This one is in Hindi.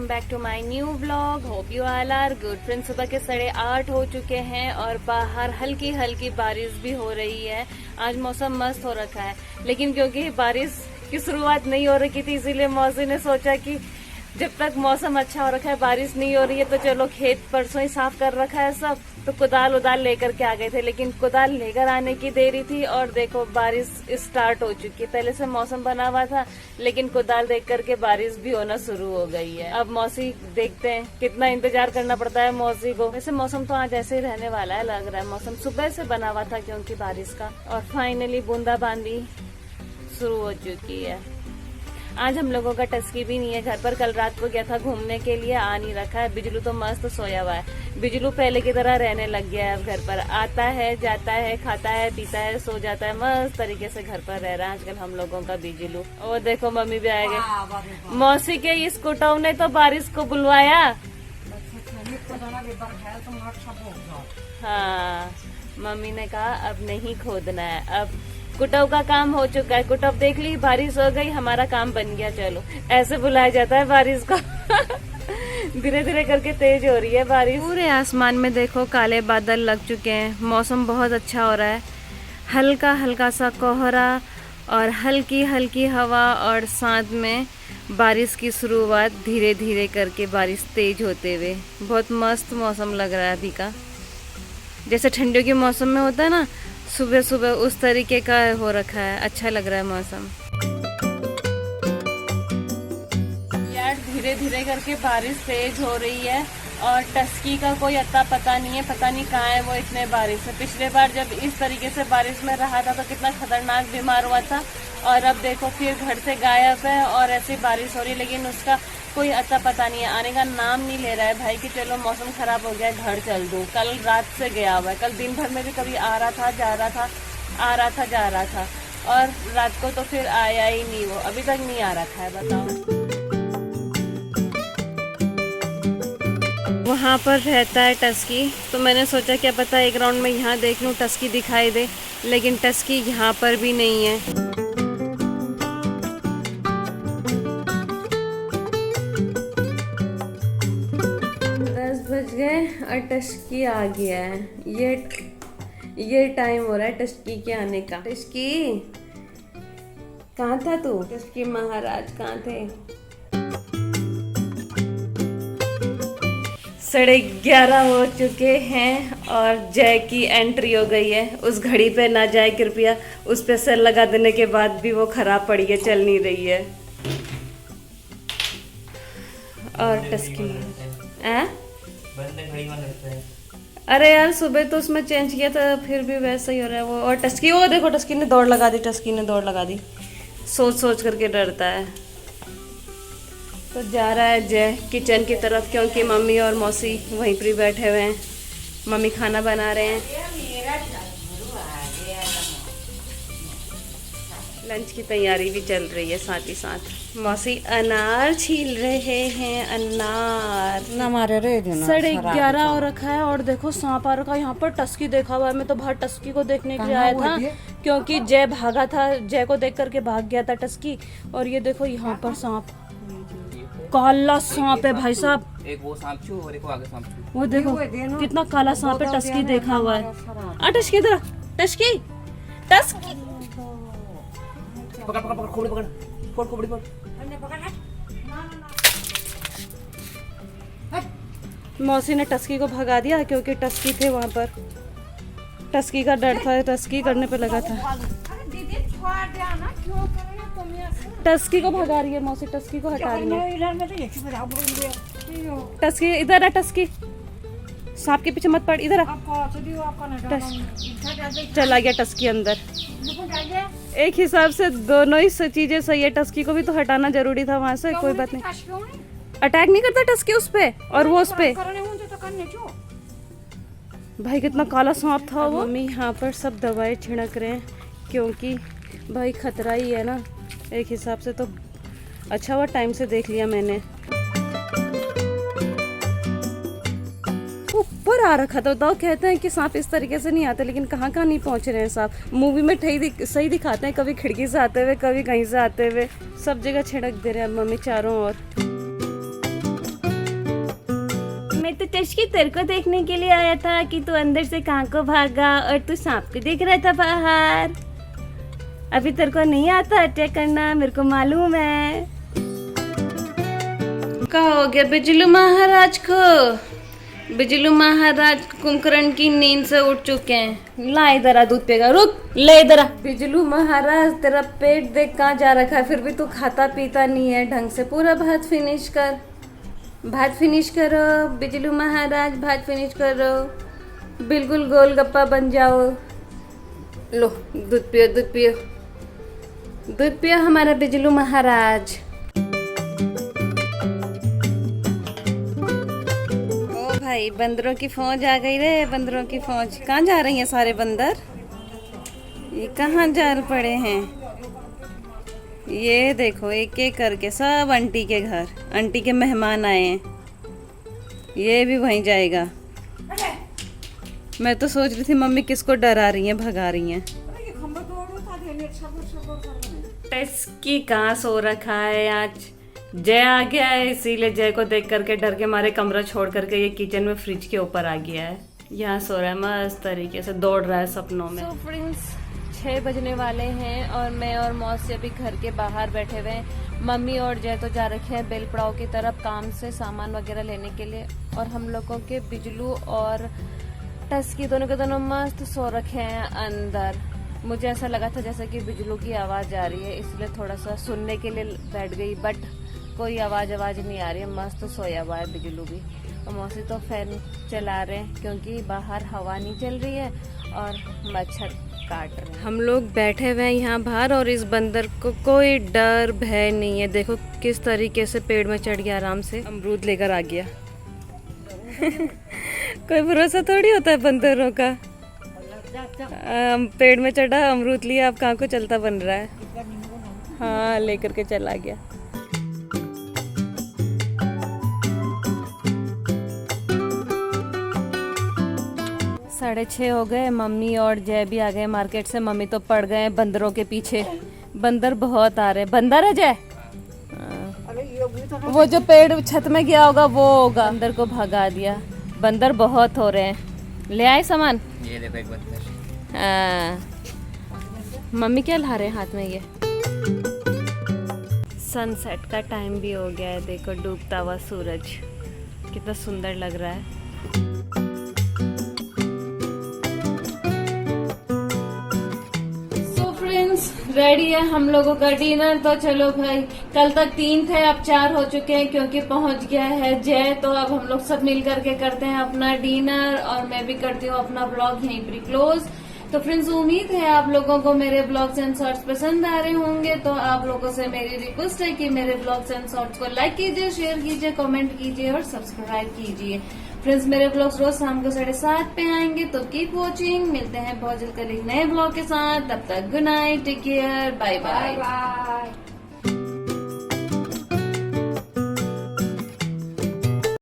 Welcome back to my new vlog. Hope you all are good. Friends, सुबह के 8:30 हो चुके हैं और बाहर हल्की हल्की बारिश भी हो रही है। आज मौसम मस्त हो रखा है, लेकिन क्योंकि बारिश की शुरुआत नहीं हो रही थी, इसीलिए मौसी ने सोचा कि जब तक मौसम अच्छा हो रखा है, बारिश नहीं हो रही है, तो चलो खेत परसों ही साफ कर रखा है सब, तो कुदाल उदाल लेकर के आ गए थे। लेकिन कुदाल लेकर आने की देरी थी और देखो बारिश स्टार्ट हो चुकी है। पहले से मौसम बना हुआ था, लेकिन कुदाल देख करके बारिश भी होना शुरू हो गई है। अब मौसी देखते हैं, कितना इंतजार करना पड़ता है मौसी को। वैसे मौसम तो आज ऐसे ही रहने वाला है, लग रहा है। मौसम सुबह से बना हुआ था क्योंकि बारिश का, और फाइनली बूंदाबांदी शुरू हो चुकी है। आज हम लोगों का टस्की भी नहीं है घर पर। कल रात को गया था घूमने के लिए, आ नहीं रखा है। बिजलू तो मस्त सोया हुआ है। बिजलू पहले की तरह रहने लग गया है अब घर पर। आता है, जाता है, खाता है, पीता है, सो जाता है। मस्त तरीके से घर पर रह रहा है आजकल हम लोगों का बिजलू। और देखो मम्मी भी आए गए। मौसी के इस कुटाऊ ने तो बारिश को बुलवाया। हाँ, मम्मी ने कहा अब नहीं खोदना है, अब कुटव का काम हो चुका है। कुटव देख ली, बारिश हो गई, हमारा काम बन गया, चलो। ऐसे बुलाया जाता है बारिश को। धीरे धीरे करके तेज हो रही है बारिश। पूरे आसमान में देखो काले बादल लग चुके हैं। मौसम बहुत अच्छा हो रहा है। हल्का हल्का सा कोहरा और हल्की हल्की हवा, और साथ में बारिश की शुरुआत धीरे धीरे करके, बारिश तेज होते हुए। बहुत मस्त मौसम लग रहा है अभी का, जैसे ठंडियों के मौसम में होता है ना, सुबह सुबह उस तरीके का हो रखा है। अच्छा लग रहा है मौसम। यार धीरे धीरे करके बारिश तेज हो रही है और टस्की का कोई अता पता नहीं है। पता नहीं कहाँ है वो इतने बारिश से। पिछले बार जब इस तरीके से बारिश में रहा था तो कितना खतरनाक बीमार हुआ था, और अब देखो फिर घर से गायब है और ऐसी बारिश हो रही है। लेकिन उसका कोई अता पता नहीं है, आने का नाम नहीं ले रहा है भाई कि चलो मौसम खराब हो गया है, घर चल दूं। कल रात से गया हुआ है। कल दिन भर में भी कभी आ रहा था, जा रहा था, आ रहा था, जा रहा था, और रात को तो फिर आया ही नहीं। वो अभी तक नहीं आ रखा है, बताओ। वहाँ पर रहता है टस्की, तो मैंने सोचा क्या पता एक राउंड में यहाँ देख लूँ, टस्की दिखाई दे। लेकिन टस्की यहाँ पर भी नहीं है। 10 बज गए और टस्की आ गया है। ये टाइम हो रहा है टस्की के आने का। टस्की कहाँ था तू? टस्की महाराज कहाँ थे? 11:30 हो चुके हैं और जय की एंट्री हो गई है। उस घड़ी पे ना जाए कृपया, उस पे सेल लगा देने के बाद भी वो खराब पड़ी है, चल नहीं रही है। और टस्की अरे यार सुबह तो उसमें चेंज किया था, फिर भी वैसा ही हो रहा है वो। और टस्की, वो देखो टस्की ने दौड़ लगा दी। टस्की ने दौड़ लगा दी, सोच सोच करके डरता है। तो जा रहा है जय किचन की तरफ, क्योंकि मम्मी और मौसी वहीं पर बैठे हुए हैं। मम्मी खाना बना रहे हैं। लंच की तैयारी भी चल रही है साथ ही साथ। मौसी अनार छील रहे हैं। अनार 11:30 हो रखा है और देखो सांप आ रखा है यहाँ पर। टस्की देखा हुआ है। मैं तो बाहर टस्की को देखने के लिए आया था, क्योंकि जय भागा था। जय को देख करके भाग गया था टस्की। और ये देखो यहाँ पर सांप, काला सांप है भाई साहब। एक वो सांप छू और एक वो आगे सांप छू। वो देखो कितना काला सांप है। टस्की देखा हुआ है। टस्की इधर, टस्की टस्की पकड़ पकड़ पकड़, खोपड़ी पकड़, फोड़ खोपड़ी फोड़। मौसी ने टस्की को भगा दिया क्योंकि टस्की थे वहाँ पर। टस्की का डर था, टस्की करने पे लगा था। टस्की को भगा रही है मौसी, टस्की को हटा रही है। टस्की इधर है, टस्की सांप के पीछे मत पड़, इधर आ। चला गया टस्की अंदर। एक हिसाब से दोनों ही चीजें सही है। टस्की को भी तो हटाना जरूरी था वहां से। कोई बात नहीं, अटैक नहीं करता टस्की उस पे, और वो उस पे। भाई कितना काला सांप था वो। मम्मी यहाँ पर सब दवाई छिड़क रहे हैं, क्योंकि भाई खतरा ही है ना। एक हिसाब से तो अच्छा हुआ टाइम से देख लिया मैंने। ऊपर आ रखा था, बताओ। कहते हैं कि सांप इस तरीके से नहीं आते, लेकिन कहाँ कहाँ नहीं पहुँच रहे हैं सांप। मूवी में सही दिखाते हैं, कभी खिड़की से आते हुए, कभी कहीं से आते हुए। सब जगह छिड़क दे रहे हैं अब मम्मी चारों ओर। तो टचकी तेरे को देखने के लिए आया था कि तू अंदर से कहाँ को भागा और तू सांप को देख रहा था बाहर। अभी तेरे को नहीं आता अटैक करना, मेरे को मालूम है। क्या हो गया बिजलू महाराज को? बिजलू महाराज कुंभकर्ण की नींद से उठ चुके हैं। ला इधर आ, दूध पिएगा, रुक, ले इधर आ। बिजलू महाराज तेरा पेट देख कहाँ जा रखा है, फिर भी तू खाता पीता नहीं है ढंग से। पूरा भात फिनिश कर, भात फिनिश करो बिजलू महाराज, भात फिनिश करो, बिल्कुल गोलगप्पा बन जाओ। लो दूध पियो, दूध पियो, दूध पियो हमारा बिजलू महाराज। भाई बंदरों की फौज आ गई रे, बंदरों की फौज। कहाँ जा रही हैं सारे बंदर? ये कहाँ जा पड़े हैं? ये देखो एक एक करके सब आंटी के घर, आंटी के मेहमान आए हैं। ये भी वहीं जाएगा। मैं तो सोच रही थी मम्मी किसको डरा रही हैं, भगा रही हैं। टेस्ट की कहाँ सो रखा है आज? जय आ गया है, इसीलिए जय को देख करके डर के मारे कमरा छोड़ करके ये किचन में फ्रिज के ऊपर आ गया है। यहाँ सो रहा है मस्त तरीके से, दौड़ रहा है सपनों में। So फ्रेंड्स 6 बजने वाले हैं और मैं और मौसी अभी घर के बाहर बैठे हुए हैं। मम्मी और जय तो जा रखे हैं बेल पड़ाव की तरफ काम से सामान वगैरह लेने के लिए, और हम लोगों के बिजलू और टस्की दोनों के दोनों मस्त सो रखे हैं अंदर। मुझे ऐसा लगा था जैसे कि बिजलू की आवाज़ आ रही है, इसलिए थोड़ा सा सुनने के लिए बैठ गई, बट कोई आवाज़ नहीं आ रही है। मस्त सोया हुआ है बिजलू भी। और मौसी तो फैन चला रहे हैं क्योंकि बाहर हवा नहीं चल रही है और मच्छर काट रहे हैं। हम लोग बैठे हुए हैं यहाँ बाहर और इस बंदर को कोई डर भय नहीं है। देखो किस तरीके से पेड़ में चढ़ गया, आराम से अमरूद लेकर आ गया। कोई भरोसा थोड़ी होता है बंदरों का। पेड़ में चढ़ा, अमरूद लिया, अब कहाँ को चलता बन रहा है। हाँ लेकर के चला गया। साढ़े 6 हो गए, मम्मी और जय भी आ गए मार्केट से। मम्मी तो पड़ गए बंदरों के पीछे, बंदर बहुत आ रहे। बंदर है जय? वो जो पेड़ छत में गया होगा वो होगा। बंदर को भगा दिया, बंदर बहुत हो रहे हैं। ले आए सामान? ये देखो एक बंदर। मम्मी क्या ला रहे हैं हाथ में? ये सनसेट का टाइम भी हो गया है। देखो डूबता हुआ सूरज कितना सुंदर लग रहा है। रेडी है हम लोगों का डिनर। तो चलो भाई, कल तक 3 थे, अब 4 हो चुके हैं क्योंकि पहुंच गया है जय। तो अब हम लोग सब मिल करके करते हैं अपना डिनर और मैं भी करती हूँ अपना ब्लॉग यहीं पर क्लोज। तो फ्रेंड्स उम्मीद है आप लोगों को मेरे ब्लॉग्स एंड शॉर्ट्स पसंद आ रहे होंगे। तो आप लोगों से मेरी रिक्वेस्ट है कि मेरे ब्लॉग्स एंड शॉर्ट्स को लाइक कीजिए, शेयर कीजिए, कमेंट कीजिए और सब्सक्राइब कीजिए। फ्रेंड्स मेरे ब्लॉग्स रोज शाम को 7:30 पे आएंगे, तो कीप वॉचिंग। मिलते हैं बहुत जल्द कल एक नए ब्लॉग के साथ। तब तक good night, take care, bye bye.